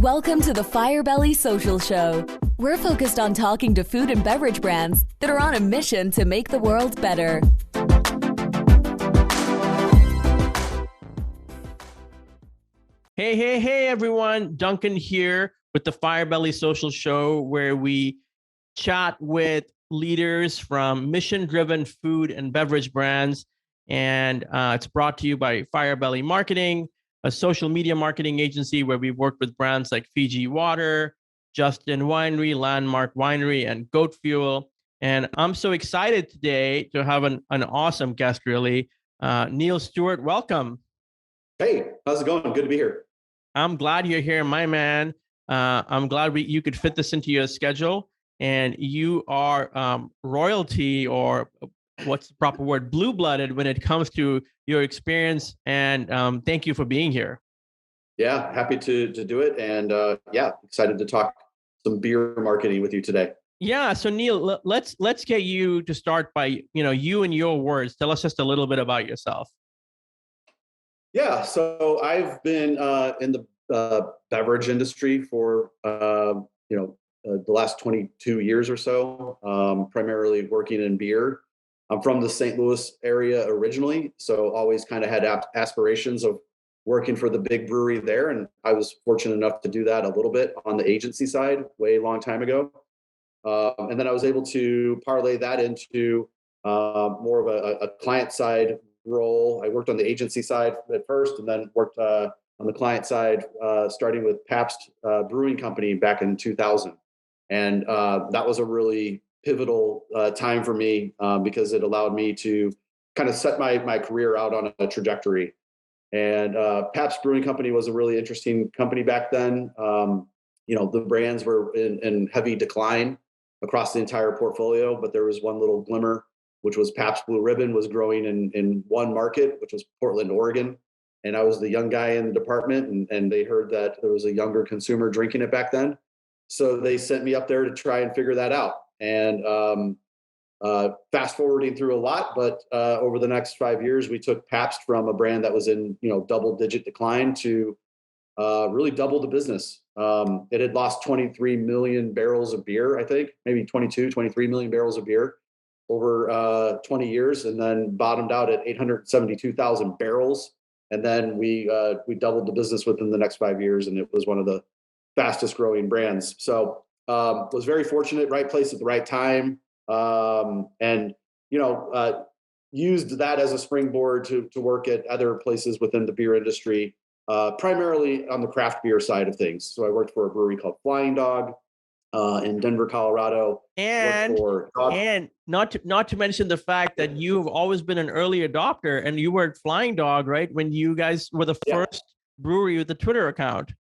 Welcome to the Firebelly Social Show. We're focused on talking to food and beverage brands that are on a mission to make the world better. Hey, everyone. Duncan here with the Firebelly Social Show, where we chat with leaders from mission-driven food and beverage brands. And it's brought to you by Firebelly Marketing, a social media marketing agency where we've worked with brands like Fiji Water, Justin Winery, Landmark Winery, and Goat Fuel. And I'm so excited today to have an awesome guest, really. Neal Stewart, welcome. Hey, how's it going? Good to be here. I'm glad you're here, my man. I'm glad you could fit this into your schedule. And you are royalty, or what's the proper word, blue-blooded when it comes to your experience. And thank you for being here. Yeah, happy to do it. And excited to talk some beer marketing with you today. Yeah. So Neal, let's get you to start by, you and your words. Tell us just a little bit about yourself. Yeah. So I've been in the beverage industry for, the last 22 years or so, primarily working in beer. I'm from the St. Louis area originally, so always kind of had aspirations of working for the big brewery there. And I was fortunate enough to do that a little bit on the agency side way long time ago. And then I was able to parlay that into more of a client side role. I worked on the agency side at first, and then worked on the client side, starting with Pabst Brewing Company back in 2000. And that was a really pivotal time for me because it allowed me to kind of set my career out on a trajectory. And Pabst Brewing Company was a really interesting company back then. The brands were in heavy decline across the entire portfolio, but there was one little glimmer, which was Pabst Blue Ribbon was growing in one market, which was Portland, Oregon. And I was the young guy in the department, and they heard that there was a younger consumer drinking it back then. So they sent me up there to try and figure that out. And fast forwarding through a lot, but over the next 5 years, we took Pabst from a brand that was in double-digit decline to really double the business. It had lost 23 million barrels of beer, I think, maybe 23 million barrels of beer over 20 years, and then bottomed out at 872,000 barrels. And then we doubled the business within the next 5 years, and it was one of the fastest growing brands. So was very fortunate, right place at the right time. And used that as a springboard to work at other places within the beer industry, primarily on the craft beer side of things. So I worked for a brewery called Flying Dog in Denver, Colorado. And not to mention the fact that you've always been an early adopter, and you were at Flying Dog, right? When you guys were the first brewery with a Twitter account.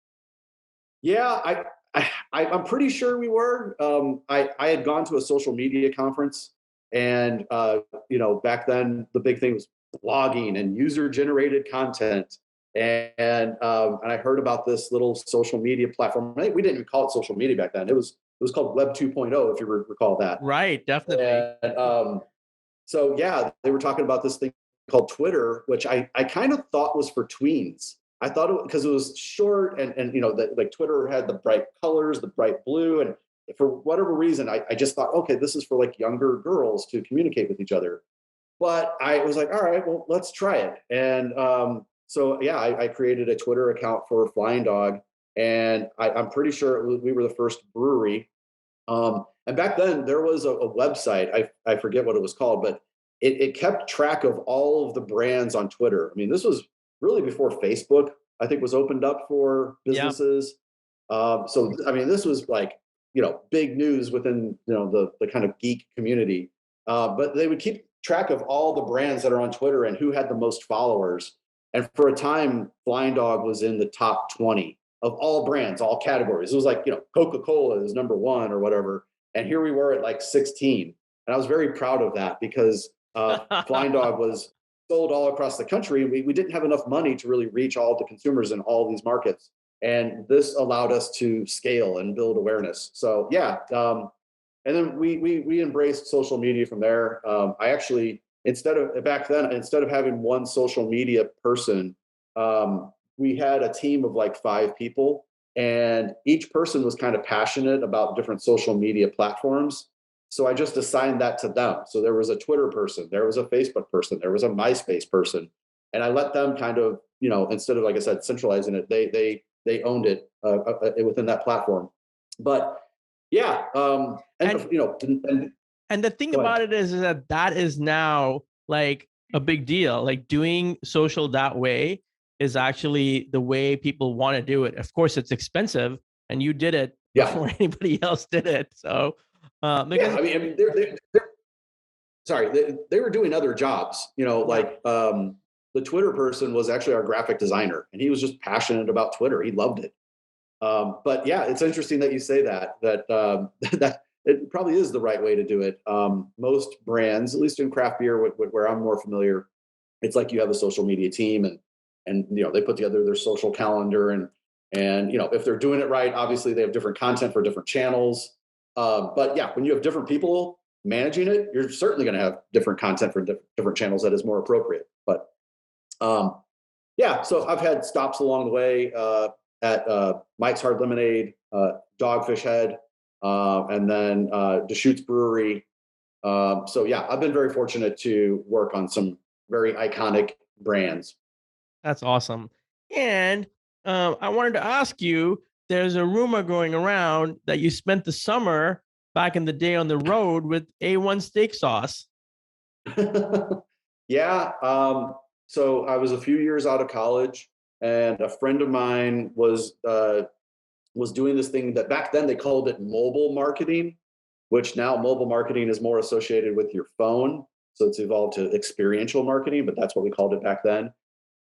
Yeah, I'm pretty sure we were. I had gone to a social media conference, and back then the big thing was blogging and user-generated content. And I heard about this little social media platform. We didn't even call it social media back then. It was called Web 2.0, if you recall that. Right, definitely. And they were talking about this thing called Twitter, which I kind of thought was for tweens. I thought it because it was short and like Twitter had the bright colors, the bright blue. And for whatever reason, I just thought, okay, this is for like younger girls to communicate with each other. But I was like, all right, well, let's try it. And I created a Twitter account for Flying Dog, and I'm pretty sure we were the first brewery. And back then there was a website, I forget what it was called, but it kept track of all of the brands on Twitter. I mean, this was really before Facebook, I think, was opened up for businesses. Yep. This was like, big news within, the kind of geek community. But they would keep track of all the brands that are on Twitter and who had the most followers. And for a time, Flying Dog was in the top 20 of all brands, all categories. It was like, Coca-Cola is number one or whatever. And here we were at like 16. And I was very proud of that because Flying Dog was sold all across the country. And we didn't have enough money to really reach all the consumers in all these markets. And this allowed us to scale and build awareness. So and then we embraced social media from there. I actually, instead of having one social media person, we had a team of like 5 people And each person was kind of passionate about different social media platforms. So I just assigned that to them. So there was a Twitter person, there was a Facebook person, there was a MySpace person, and I let them kind of, instead of, like I said, centralizing it, they owned it within that platform. But yeah, And and and the thing go ahead. about it is that is now like a big deal. Like doing social that way is actually the way people want to do it. Of course, it's expensive, and you did it Yeah, before anybody else did it. So, yeah. because They're sorry, they were doing other jobs. yeah, The Twitter person was actually our graphic designer, and he was just passionate about Twitter. He loved it. But yeah, it's interesting that you say that that it probably is the right way to do it. Most brands, at least in craft beer, where I'm more familiar, it's like you have a social media team, and they put together their social calendar, and if they're doing it right, obviously they have different content for different channels. But yeah, when you have different people managing it, you're certainly going to have different content for different channels that is more appropriate. But um, yeah, so I've had stops along the way at Mike's Hard Lemonade, Dogfish Head, and then Deschutes Brewery. So yeah, I've been very fortunate to work on some very iconic brands. that's awesome. And I wanted to ask you, there's a rumor going around that you spent the summer back in the day on the road with A1 steak sauce. Yeah. So I was a few years out of college, and a friend of mine was doing this thing that back then they called it mobile marketing, which now mobile marketing is more associated with your phone. So it's evolved to experiential marketing, but that's what we called it back then.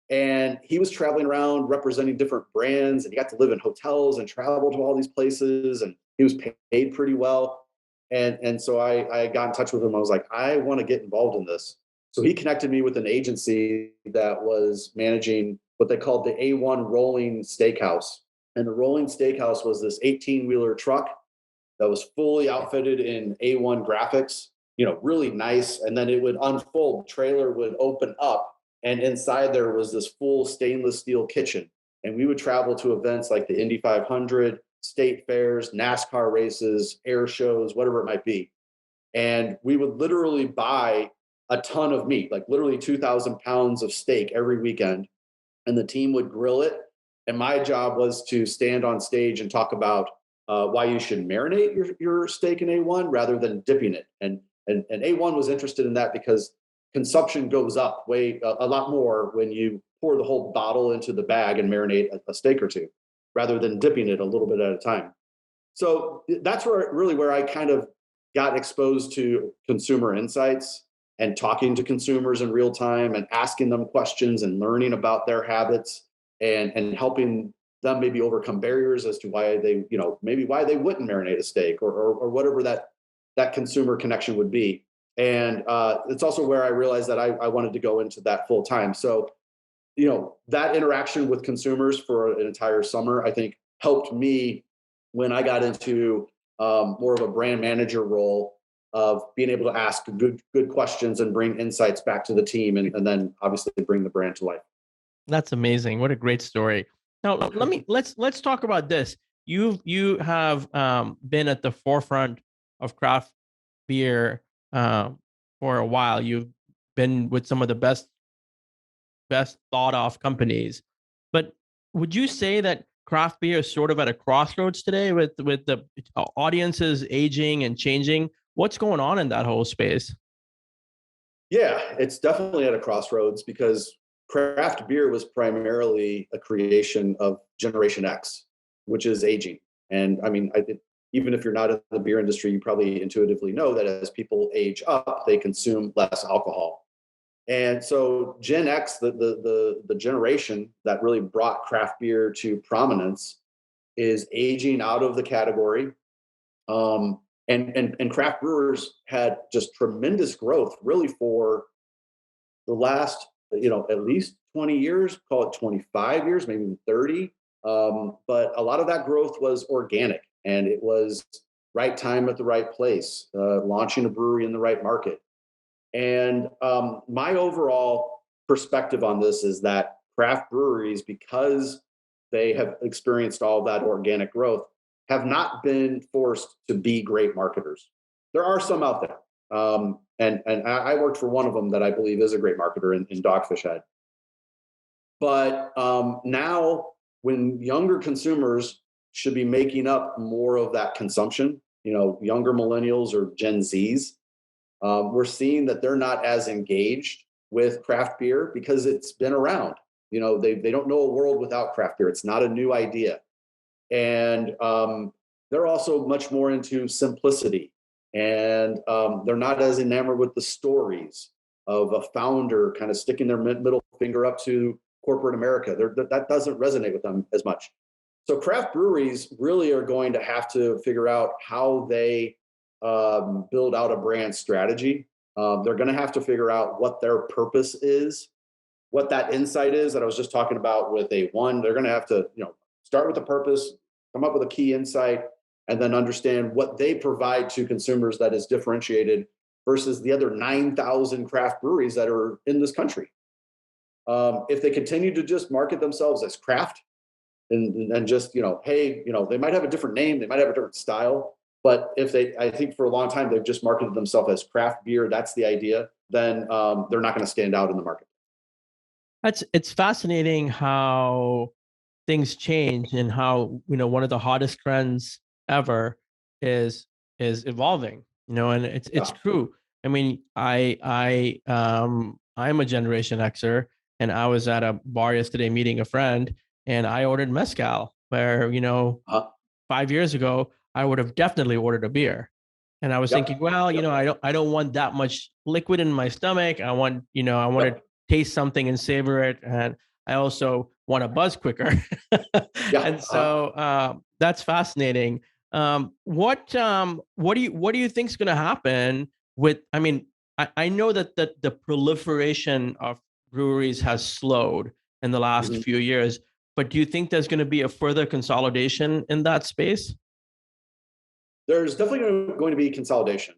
And he was traveling around representing different brands, and he got to live in hotels and travel to all these places, and he was paid pretty well. And so I got in touch with him. I was like, I want to get involved in this. So he connected me with an agency that was managing what they called the A1 Rolling Steakhouse. And the Rolling Steakhouse was this 18-wheeler truck that was fully outfitted in A1 graphics, really nice. And then it would unfold, the trailer would open up, and inside there was this full stainless steel kitchen. And we would travel to events like the Indy 500, state fairs, NASCAR races, air shows, whatever it might be. And we would literally buy a ton of meat, like literally 2,000 pounds of steak every weekend. And the team would grill it. And my job was to stand on stage and talk about why you should marinate your steak in A1 rather than dipping it. And A1 was interested in that because consumption goes up a lot more when you pour the whole bottle into the bag and marinate a steak or two, rather than dipping it a little bit at a time. So that's where I kind of got exposed to consumer insights and talking to consumers in real time and asking them questions and learning about their habits, and helping them maybe overcome barriers as to why they, maybe why they wouldn't marinate a steak, or whatever that consumer connection would be. And it's also where I realized that I wanted to go into that full time. So, that interaction with consumers for an entire summer, I think, helped me when I got into more of a brand manager role, of being able to ask good questions and bring insights back to the team, and then obviously bring the brand to life. That's amazing. What a great story. Now, let's talk about this. You have been at the forefront of craft beer for a while. You've been with some of the best thought of companies. But would you say that craft beer is sort of at a crossroads today with the audiences aging and changing? What's going on in that whole space? Yeah, it's definitely at a crossroads, because craft beer was primarily a creation of Generation X, which is aging. And I mean, even if you're not in the beer industry, you probably intuitively know that as people age up, they consume less alcohol. And so Gen X, the generation that really brought craft beer to prominence, is aging out of the category. And craft brewers had just tremendous growth really for the last, at least 20 years, call it 25 years, maybe even 30. But a lot of that growth was organic, and it was right time at the right place, launching a brewery in the right market. And my overall perspective on this is that craft breweries, because they have experienced all that organic growth, have not been forced to be great marketers. There are some out there. And I worked for one of them that I believe is a great marketer in Dogfish Head. But now, when younger consumers should be making up more of that consumption, younger millennials or Gen Zs, we're seeing that they're not as engaged with craft beer because it's been around. They don't know a world without craft beer. It's not a new idea. And they're also much more into simplicity. And they're not as enamored with the stories of a founder kind of sticking their middle finger up to corporate America. That doesn't resonate with them as much. So craft breweries really are going to have to figure out how they build out a brand strategy. They're going to have to figure out what their purpose is, what that insight is that I was just talking about with A1. They're going to have to, start with the purpose, come up with a key insight, and then understand what they provide to consumers that is differentiated versus the other 9,000 craft breweries that are in this country. If they continue to just market themselves as craft and just, hey, they might have a different name, they might have a different style, but I think for a long time, they've just marketed themselves as craft beer, that's the idea, then they're not going to stand out in the market. It's fascinating how things change and how, one of the hottest trends ever is evolving, and it's true. I mean, I'm a Generation Xer, and I was at a bar yesterday meeting a friend, and I ordered mezcal where, 5 years ago, I would have definitely ordered a beer. And I was thinking, well, I don't want that much liquid in my stomach. I want to taste something and savor it. And I also want to buzz quicker. And so that's fascinating. What do you think is going to happen with, I know that the proliferation of breweries has slowed in the last few years, but do you think there's going to be a further consolidation in that space? There's definitely going to be consolidation.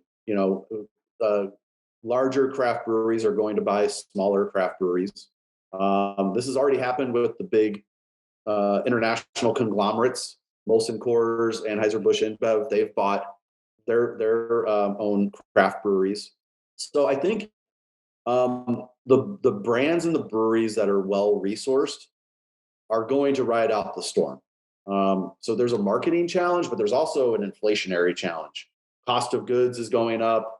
Larger craft breweries are going to buy smaller craft breweries. This has already happened with the big international conglomerates, Molson Coors, Anheuser-Busch InBev. They've bought their own craft breweries. So I think the brands and the breweries that are well resourced are going to ride out the storm. So there's a marketing challenge, but there's also an inflationary challenge. Cost of goods is going up.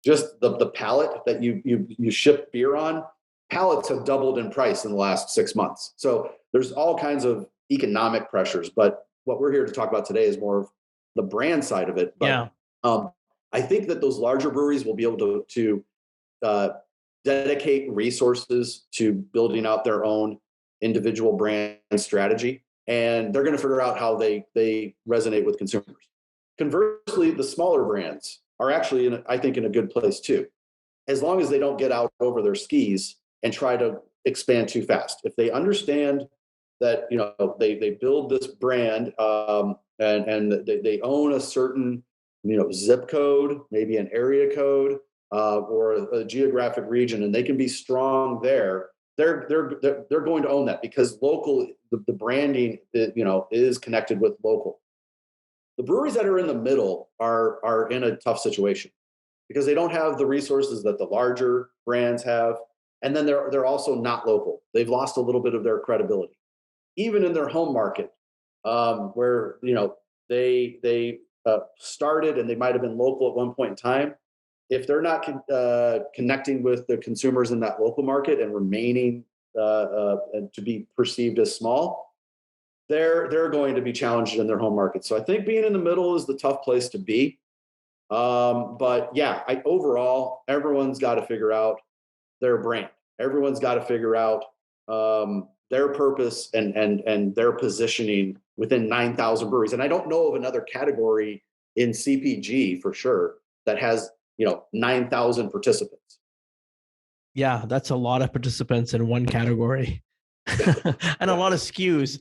Just the pallet that you ship beer on, pallets have doubled in price in the last 6 months. So there's all kinds of economic pressures, but what we're here to talk about today is more of the brand side of it. But I think that those larger breweries will be able to dedicate resources to building out their own individual brand strategy, and they're going to figure out how they resonate with consumers. Conversely, the smaller brands are actually, I think, in a good place too, as long as they don't get out over their skis and try to expand too fast. If they understand that they build this brand and they own a certain zip code, maybe an area code or a geographic region, and they can be strong there. They're going to own that because local, the branding, is connected with local. The breweries that are in the middle are in a tough situation because they don't have the resources that the larger brands have, and then they're also not local. They've lost a little bit of their credibility, even in their home market, where they started and they might have been local at one point in time. If they're not connecting with the consumers in that local market and remaining to be perceived as small, they're going to be challenged in their home market. So I think being in the middle is the tough place to be. But yeah, overall, everyone's got to figure out their brand. Everyone's got to figure out their purpose and their positioning within 9,000 breweries. And I don't know of another category in CPG for sure that has 9,000 participants. Yeah, that's a lot of participants in one category. And a lot of SKUs.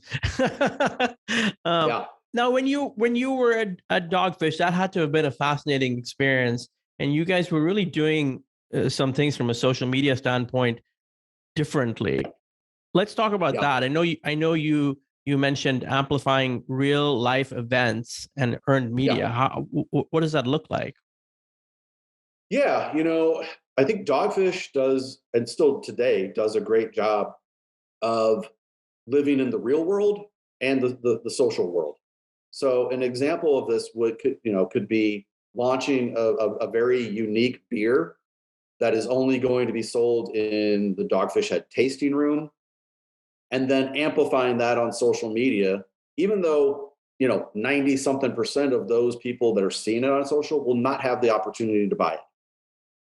Now, when you were at Dogfish, that had to have been a fascinating experience, and you guys were really doing some things from a social media standpoint differently. Let's talk about Yeah. that. I know you mentioned amplifying real life events and earned media. Yeah. What does that look like? Yeah. I think Dogfish does, and still today does a great job of living in the real world and the social world. So an example of this could be launching a very unique beer that is only going to be sold in the Dogfish Head tasting room, and then amplifying that on social media, even though 90 something percent of those people that are seeing it on social will not have the opportunity to buy it.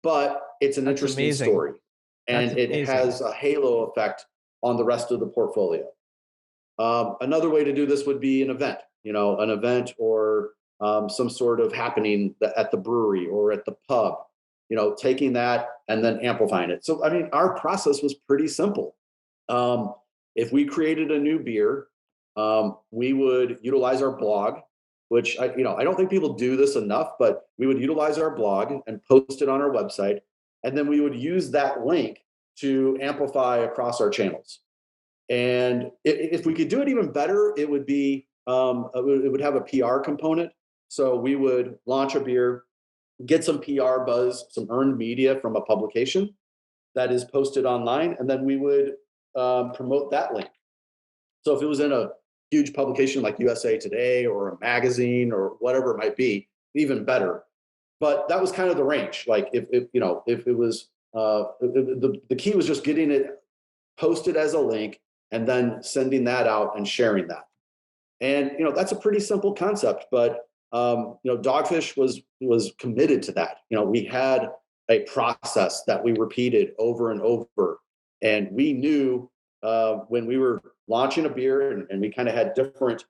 But it's an That's interesting amazing. story, That's and it amazing. has a halo effect on the rest of the portfolio. Another way to do this would be an event or some sort of happening at the brewery or at the pub, taking that and then amplifying it. So, I mean, our process was pretty simple. Um, if we created a new beer, we would utilize our blog, which I don't think people do this enough, but we would utilize our blog and post it on our website. And then we would use that link to amplify across our channels. And if we could do it even better, it would be it would have a PR component. So we would launch a beer, get some PR buzz, some earned media from a publication that is posted online, and then we would promote that link. So if it was in a huge publication like USA Today or a magazine or whatever it might be, even better. But that was kind of the range. Like if it was the key was just getting it posted as a link and then sending that out and sharing that. And that's a pretty simple concept, but Dogfish was committed to that. We had a process that we repeated over and over, and we knew when we were launching a beer, and we kind of had different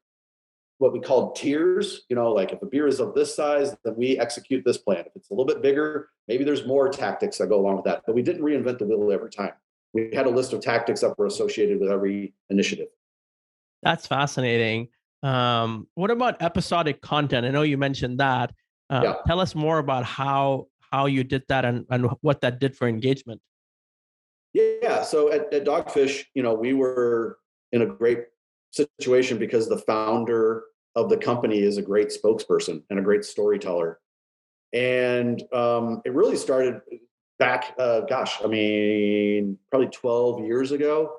what we called tiers. Like if a beer is of this size, then we execute this plan. If it's a little bit bigger, maybe there's more tactics that go along with that. But we didn't reinvent the wheel every time. We had a list of tactics that were associated with every initiative. That's fascinating. What about episodic content? I know you mentioned that. Yeah. Tell us more about how you did that and what that did for engagement. Yeah. So at Dogfish, we were in a great situation because the founder of the company is a great spokesperson and a great storyteller. And it really started back, probably 12 years ago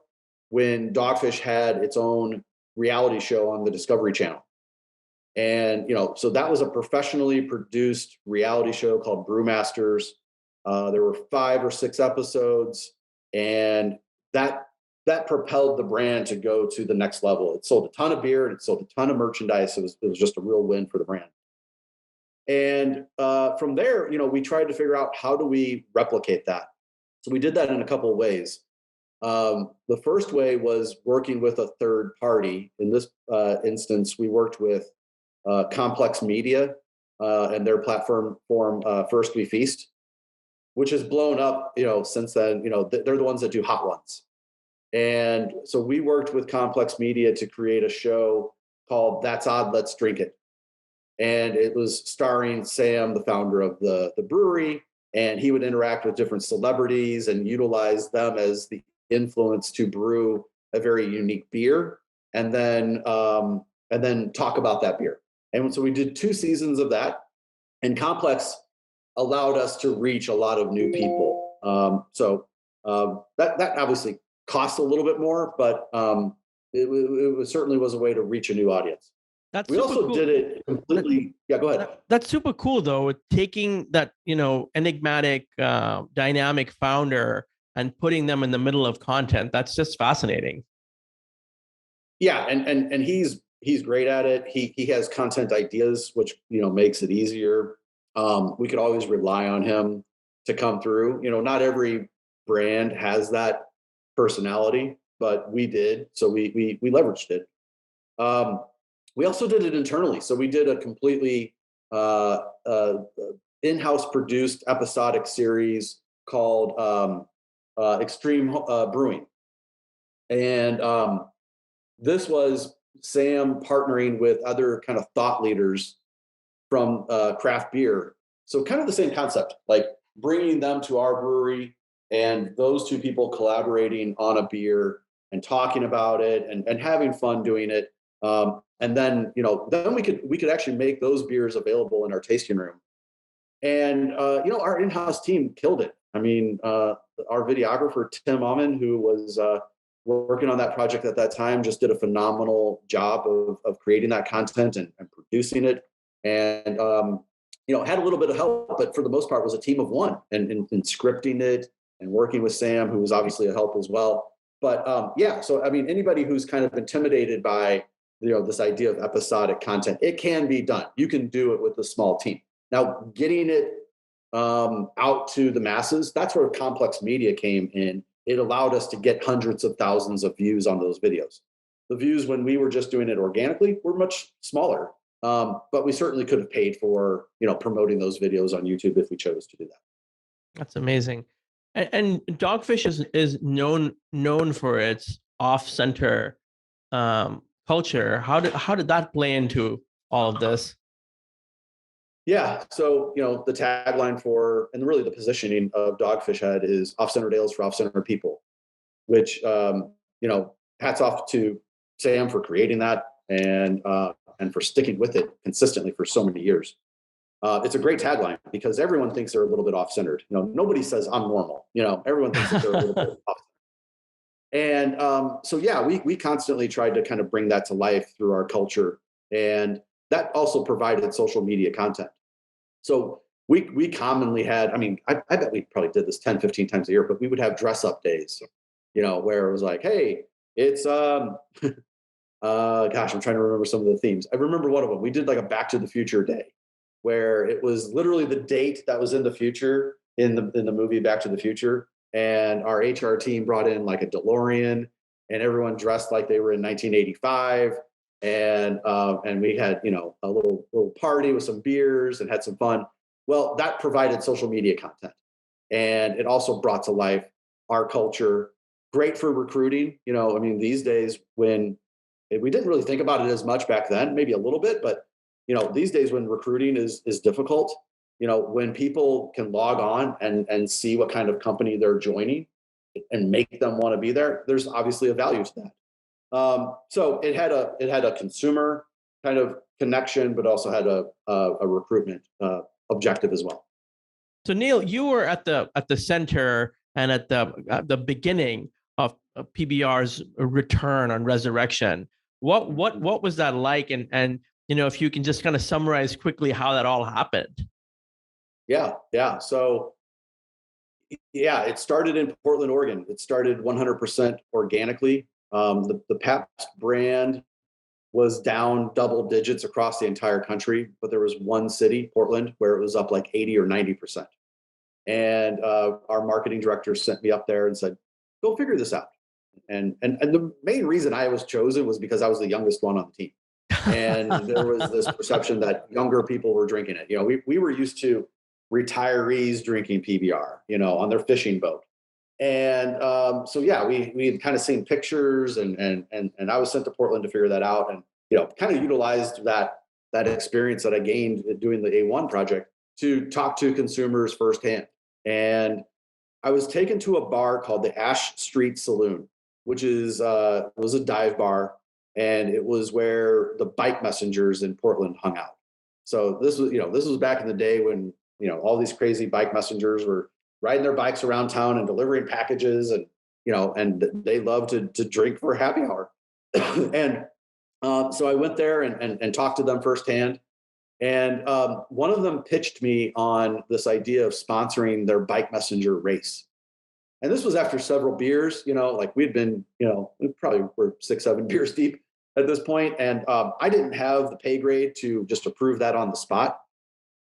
when Dogfish had its own reality show on the Discovery Channel. And, so that was a professionally produced reality show called Brewmasters. There were 5 or 6 episodes, and that propelled the brand to go to the next level. It sold a ton of beer and it sold a ton of merchandise. It was just a real win for the brand. And from there, we tried to figure out how do we replicate that. So we did that in a couple of ways. The first way was working with a third party. In this instance, we worked with Complex Media and their platform First We Feast, which has blown up, since then. They're the ones that do Hot Ones. And so we worked with Complex Media to create a show called That's Odd, Let's Drink It. And it was starring Sam, the founder of the brewery, and he would interact with different celebrities and utilize them as the influence to brew a very unique beer, and then talk about that beer. And so we did 2 seasons of that, and Complex allowed us to reach a lot of new people. That obviously cost a little bit more, but it certainly was a way to reach a new audience. That's We super also cool. did it completely. Yeah, go ahead. That's super cool though, taking that, enigmatic, dynamic founder and putting them in the middle of content. That's just fascinating. Yeah, and he's great at it. He has content ideas, which makes it easier. We could always rely on him to come through. Not every brand has that personality, but we did, so we leveraged it. We also did it internally, so we did a completely in-house produced episodic series called Extreme Brewing, and this was Sam partnering with other kind of thought leaders from craft beer. So kind of the same concept, like bringing them to our brewery and those 2 people collaborating on a beer and talking about it and having fun doing it. And then, then we could actually make those beers available in our tasting room. And, our in-house team killed it. I mean, our videographer, Tim Amman, who was working on that project at that time, just did a phenomenal job of creating that content and producing it. And, had a little bit of help, but for the most part was a team of one and scripting it and working with Sam, who was obviously a help as well. But so, I mean, anybody who's kind of intimidated by, this idea of episodic content, it can be done. You can do it with a small team. Now, getting it out to the masses, that's where complex media came in. It allowed us to get hundreds of thousands of views on those videos. The views when we were just doing it organically were much smaller, but we certainly could have paid for, promoting those videos on YouTube if we chose to do that. That's amazing. And Dogfish is known for its off-center culture. How did that play into all of this? Yeah. So, the tagline for, and really the positioning of Dogfish Head is off-center ales for off-center people, which, hats off to Sam for creating that and for sticking with it consistently for so many years. It's a great tagline because everyone thinks they're a little bit off-centered. Nobody says I'm normal. Everyone thinks that they're a little bit off-centered. And we constantly tried to kind of bring that to life through our culture. And that also provided social media content. So we commonly had, I bet we probably did this 10, 15 times a year, but we would have dress up days, where it was like, hey, it's, gosh, I'm trying to remember some of the themes. I remember one of them. We did like a Back to the Future day where it was literally the date that was in the future in the movie Back to the Future. And our HR team brought in like a DeLorean and everyone dressed like they were in 1985. And we had, a little party with some beers and had some fun. Well, that provided social media content. And it also brought to life our culture. Great for recruiting. These days when we didn't really think about it as much back then, maybe a little bit, but, these days when recruiting is difficult, when people can log on and see what kind of company they're joining and make them want to be there, there's obviously a value to that. So it had a consumer kind of connection, but also had a recruitment objective as well. So Neal, you were at the center and at the beginning of PBR's return on resurrection. What was that like? And if you can just kind of summarize quickly how that all happened. Yeah. So it started in Portland, Oregon. It started 100% organically. The Pabst brand was down double digits across the entire country, but there was one city, Portland, where it was up like 80 or 90%. And our marketing director sent me up there and said, go figure this out. And the main reason I was chosen was because I was the youngest one on the team. And there was this perception that younger people were drinking it. We were used to retirees drinking PBR, on their fishing boat. And we had kind of seen pictures and I was sent to Portland to figure that out and, kind of utilized that experience that I gained doing the A1 project to talk to consumers firsthand. And I was taken to a bar called the Ash Street Saloon, which was a dive bar. And it was where the bike messengers in Portland hung out. So this was back in the day when, all these crazy bike messengers were riding their bikes around town and delivering packages and, and they loved to drink for happy hour. And so I went there and talked to them firsthand. And one of them pitched me on this idea of sponsoring their bike messenger race. And this was after several beers, like we'd been, we probably were 6-7 beers deep at this point. And I didn't have the pay grade to just approve that on the spot.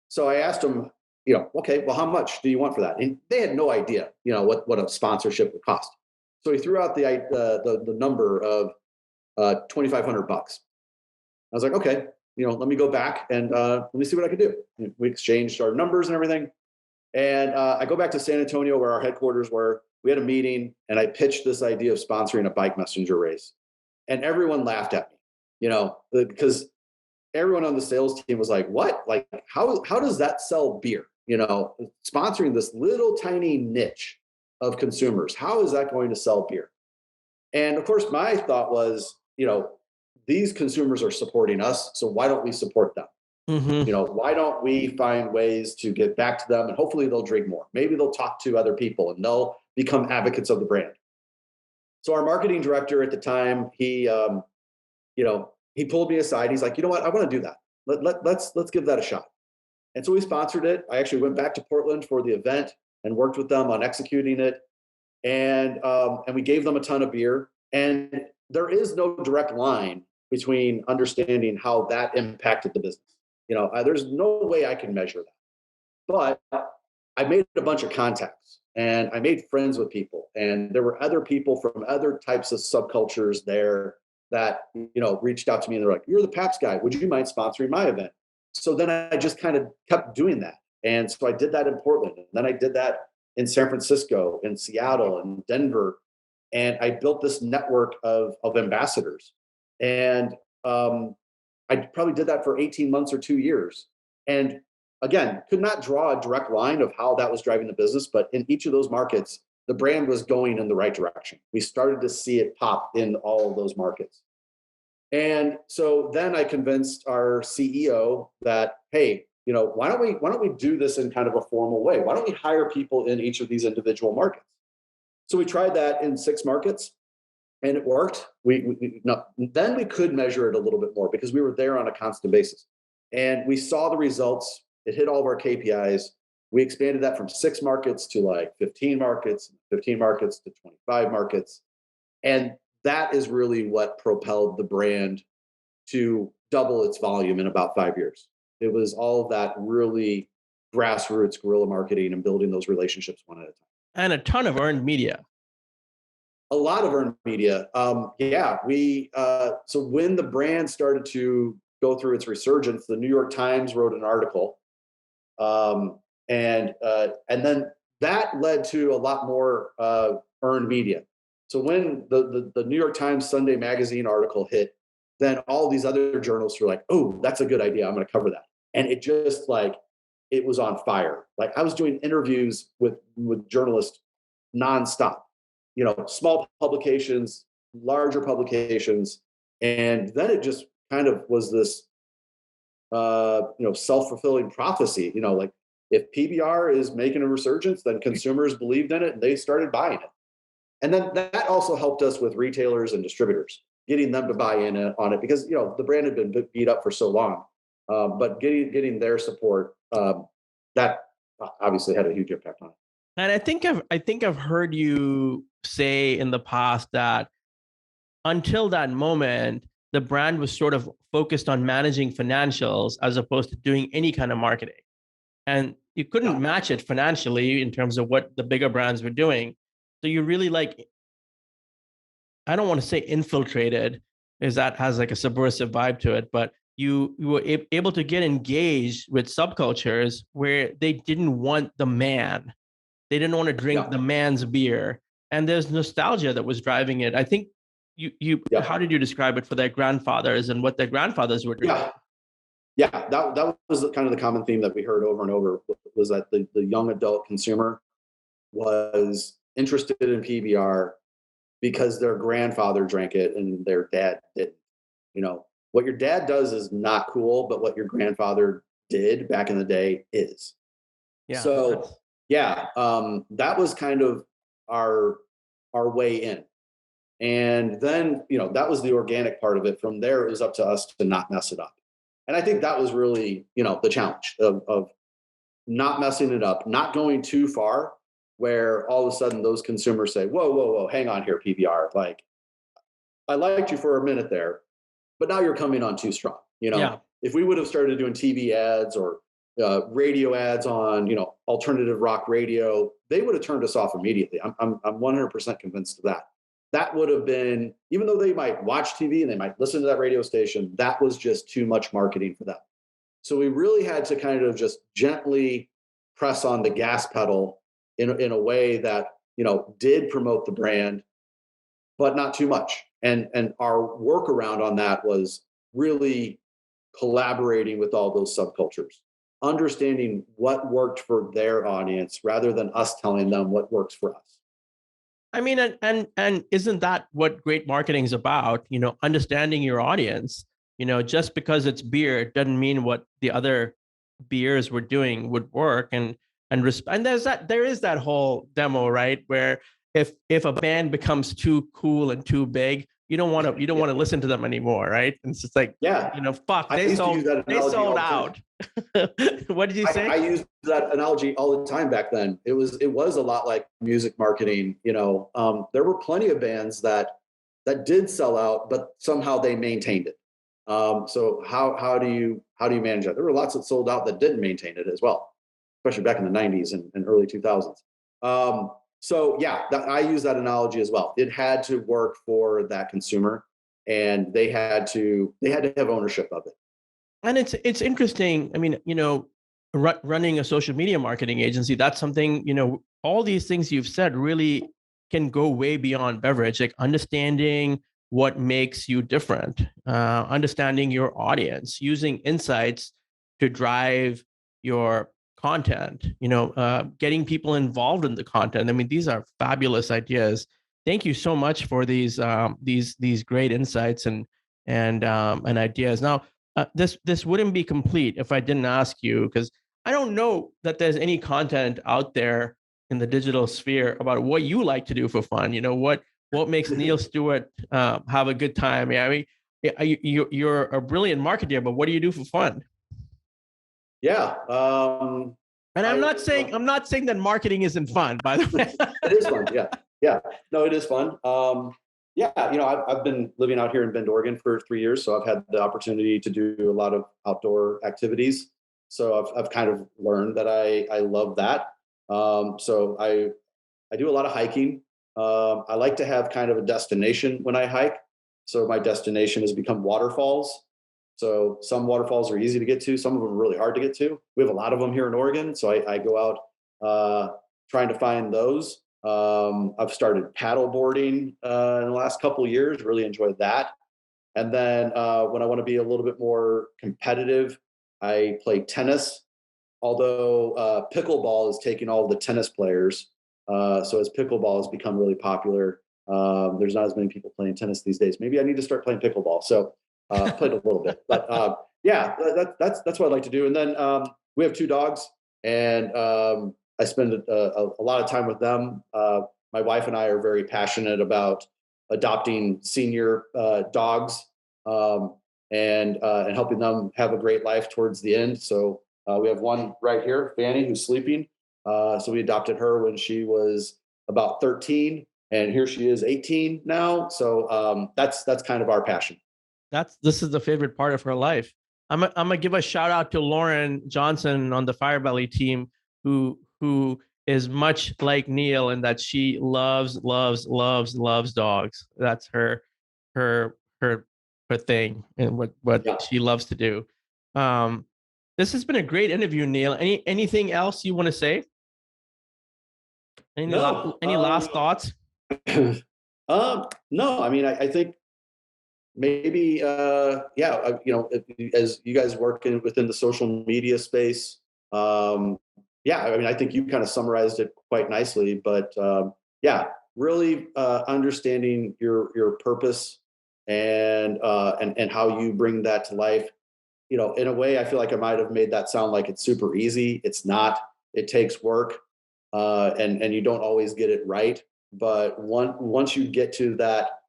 So I asked them, okay, well, how much do you want for that? And they had no idea, what a sponsorship would cost. So he threw out the number of $2,500. I was like, okay, let me go back and let me see what I could do. We exchanged our numbers and everything. And I go back to San Antonio where our headquarters were. We had a meeting and I pitched this idea of sponsoring a bike messenger race. And everyone laughed at me, because everyone on the sales team was like, what? Like, how does that sell beer? Sponsoring this little tiny niche of consumers. How is that going to sell beer? And of course, my thought was, these consumers are supporting us, so why don't we support them? Mm-hmm. Why don't we find ways to get back to them, and hopefully they'll drink more. Maybe they'll talk to other people and they'll become advocates of the brand. So our marketing director at the time, he pulled me aside. He's like, you know what? I want to do that. Let's give that a shot. And so we sponsored it. I actually went back to Portland for the event and worked with them on executing it. And we gave them a ton of beer. And there is no direct line between understanding how that impacted the business. There's no way I can measure that. But I made a bunch of contacts and I made friends with people. And there were other people from other types of subcultures there that, reached out to me and they're like, you're the Pabst guy. Would you mind sponsoring my event? So then I just kind of kept doing that. And so I did that in Portland. And then I did that in San Francisco, in Seattle, and Denver. And I built this network of ambassadors. And I probably did that for 18 months or 2 years. And again, could not draw a direct line of how that was driving the business, but in each of those markets, the brand was going in the right direction. We started to see it pop in all of those markets. And so then I convinced our CEO that, hey, why don't we do this in kind of a formal way? Why don't we hire people in each of these individual markets? So we tried that in 6 markets. And it worked. Then we could measure it a little bit more because we were there on a constant basis. And we saw the results. It hit all of our KPIs. We expanded that from 6 markets to like 15 markets, 15 markets to 25 markets. And that is really what propelled the brand to double its volume in about 5 years. It was all of that really grassroots guerrilla marketing and building those relationships one at a time. And a ton of earned media. A lot of earned media. So when the brand started to go through its resurgence, the New York Times wrote an article. And then that led to a lot more earned media. So when the New York Times Sunday Magazine article hit, then all these other journalists were like, oh, that's a good idea. I'm going to cover that. And it just it was on fire. Like I was doing interviews with journalists nonstop. Small publications, larger publications. And then it just kind of was this, self-fulfilling prophecy, like if PBR is making a resurgence, then consumers believed in it and they started buying it. And then that also helped us with retailers and distributors, getting them to buy in on it because, the brand had been beat up for so long. But getting their support, that obviously had a huge impact on it. And I think I've heard you say in the past that until that moment, the brand was sort of focused on managing financials as opposed to doing any kind of marketing. And you couldn't match it financially in terms of what the bigger brands were doing. So you really I don't want to say infiltrated, because that has like a subversive vibe to it, but you were able to get engaged with subcultures where they didn't want the man. They didn't want to drink the man's beer. And there's nostalgia that was driving it. I think how did you describe it for their grandfathers and what their grandfathers were doing? Yeah, that was kind of the common theme that we heard over and over, was that the young adult consumer was interested in PBR because their grandfather drank it and their dad didn't. What your dad does is not cool, but what your grandfather did back in the day is. Yeah. So that was kind of our way in. And then, that was the organic part of it. From there, it was up to us to not mess it up. And I think that was really, the challenge of not messing it up, not going too far where all of a sudden those consumers say, whoa, hang on here, PBR. Like, I liked you for a minute there, but now you're coming on too strong. If we would have started doing TV ads or radio ads on, alternative rock radio, they would have turned us off immediately. I'm 100% convinced of that. That would have been, even though they might watch TV and they might listen to that radio station, that was just too much marketing for them. So we really had to kind of just gently press on the gas pedal in a way that, did promote the brand, but not too much. And our workaround on that was really collaborating with all those subcultures, understanding what worked for their audience rather than us telling them what works for us. I mean, and isn't that what great marketing is about? Understanding your audience. Just because it's beer doesn't mean what the other beers were doing would work. And there is that whole demo, right? Where if a band becomes too cool and too big, you don't want to listen to them anymore, right? And it's just like, Yeah. fuck, I they used to use sold that they analogy sold all the time. out. What did you say? I used that analogy all the time back then. It was a lot like music marketing. There were plenty of bands that did sell out, but somehow they maintained it. So how do you manage that? There were lots that sold out that didn't maintain it as well, especially back in the '90s and early 2000s. So yeah, I use that analogy as well. It had to work for that consumer, and they had to have ownership of it. And it's interesting. I mean, running a social media marketing agency, that's something, all these things you've said really can go way beyond beverage, like understanding what makes you different, understanding your audience, using insights to drive your content, getting people involved in the content. I mean, these are fabulous ideas. Thank you so much for these great insights and ideas. Now, this wouldn't be complete if I didn't ask you, because I don't know that there's any content out there in the digital sphere about what you like to do for fun. What makes Neal Stewart have a good time? Yeah, I mean, you're a brilliant marketer, but what do you do for fun? Yeah. And I'm not saying that marketing isn't fun, by the way. It is fun. Yeah. Yeah. No, it is fun. Yeah. I've been living out here in Bend, Oregon for 3 years. So I've had the opportunity to do a lot of outdoor activities. So I've kind of learned that I love that. So I do a lot of hiking. I like to have kind of a destination when I hike. So my destination has become waterfalls. So some waterfalls are easy to get to. Some of them are really hard to get to. We have a lot of them here in Oregon. So I go out trying to find those. I've started paddle boarding in the last couple of years, really enjoyed that. And then when I want to be a little bit more competitive, I play tennis. Although pickleball is taking all of the tennis players. So as pickleball has become really popular, there's not as many people playing tennis these days. Maybe I need to start playing pickleball. So played a little bit, but yeah, that's what I like to do. And then we have 2 dogs, and I spend a lot of time with them. My wife and I are very passionate about adopting senior dogs and helping them have a great life towards the end. So we have one right here, Fanny, who's sleeping. So we adopted her when she was about 13, and here she is 18 now. So that's kind of our passion. This is the favorite part of her life. I'm gonna give a shout out to Lauren Johnson on the Firebelly team, who is much like Neal in that she loves dogs. That's her thing and what she loves to do. This has been a great interview, Neal. Anything else you want to say? Any last thoughts? No, I mean, I think maybe, as you guys work within the social media space, yeah, I mean, I think you kind of summarized it quite nicely, but yeah, really understanding your purpose and how you bring that to life. In a way, I feel like I might have made that sound like it's super easy. It's not. It takes work, and you don't always get it right. But once you get to that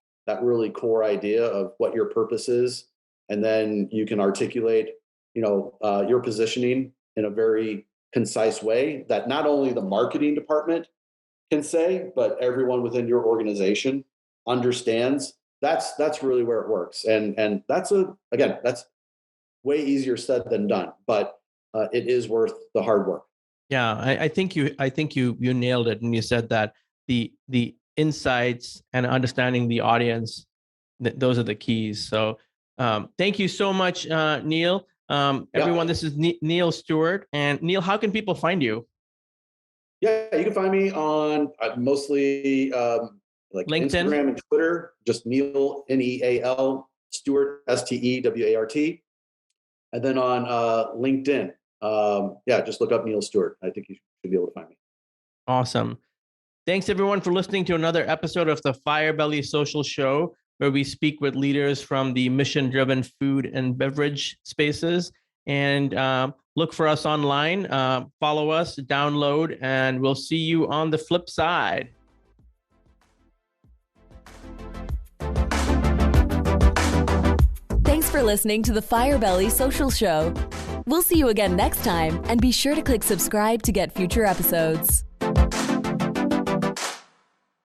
really core idea of what your purpose is, and then you can articulate, your positioning in a very concise way that not only the marketing department can say, but everyone within your organization understands. That's really where it works, and that's way easier said than done, but it is worth the hard work. Yeah, I think you nailed it, and you said that the insights and understanding the audience, those are the keys. So thank you so much, Neal. Everyone, this is Neal Stewart. And Neal, how can people find you? Yeah, you can find me on mostly like LinkedIn, Instagram and Twitter, just Neal, Neal, Stewart, Stewart. And then on LinkedIn, just look up Neal Stewart. I think you should be able to find me. Awesome. Thanks everyone for listening to another episode of the Firebelly Social Show, where we speak with leaders from the mission-driven food and beverage spaces. And look for us online, follow us, download, and we'll see you on the flip side. Thanks for listening to the Firebelly Social Show. We'll see you again next time, and be sure to click subscribe to get future episodes.